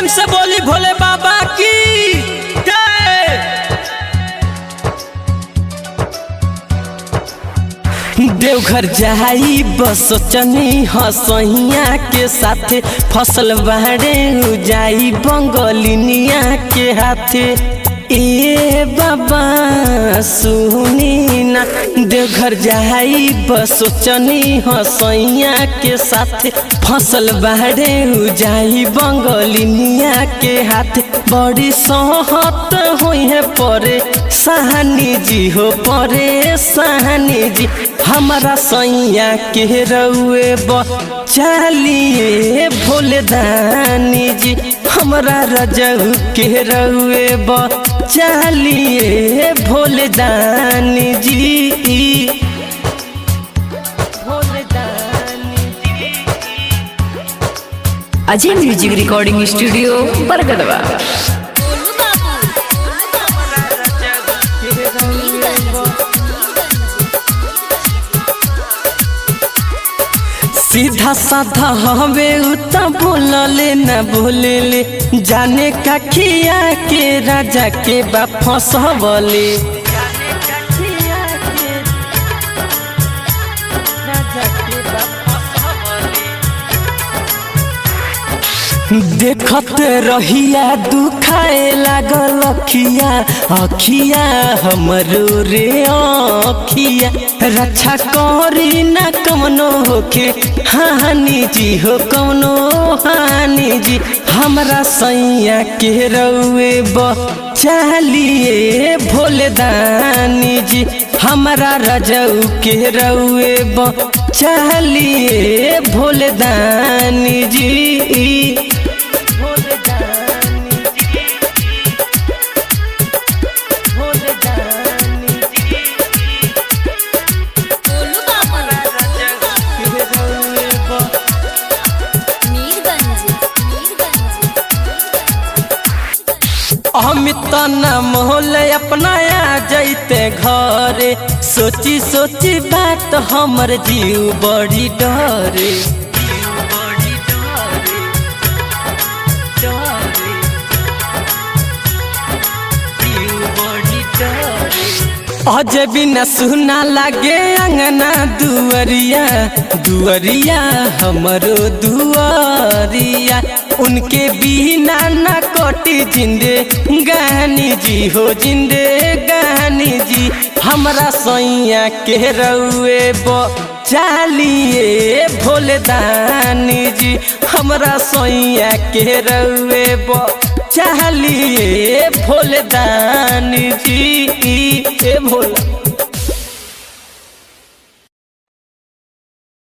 प्रेम से बोली भोले बाबा की जय। देवघर जाई बस चनी हसैया के साथे फसल बाड़े जाई बंगलिनिया के हाथे। ए बाबा सुनी ना देवघर जाई बस चनी हसैया के साथे फसल बाड़े जाई बंगलिनिया के हाथे। बड़ी सहत होई है परे सहानी जी हो परे सहानी जी हमारा सैया के रउए चलिए भोले दानी जी हमारा रजऊ के रउए चलिए भोले दानी जी भोले दानी जी। Ajay music recording studio Bargadwa. सीधा साधा हवे उता बोलले न बोलेले जाने का खिया के राजा के बा फसवले। देखत रहिया दुखाए लागल अखिया अखिया हमरो रे अखिया रक्षा करी ना कमनो होके हानि जी हो कमनो हानि जी हमरा सैया के रउए चलिए भोले दानी जी हमारा रजऊ के रउए चलिए भोले दानी जी भोले दानी जी भोले दानी जी गोलू बाबू मीरगंज अमित नाम होले अपना आ जैते घरे सोची सोची बात हमर जीव बड़ी डरे। अजय बिना सुना लागे अंगना दुआरिया दुआरिया हमरो दुआरिया उनके बिना न कटी जिंदे गानी जी हो जिंदे गानी जी हमरा सैया के रउए चलिए भोले दानी जी हमरा सैया के रउए चलिए भोले दानी जी ए भोला।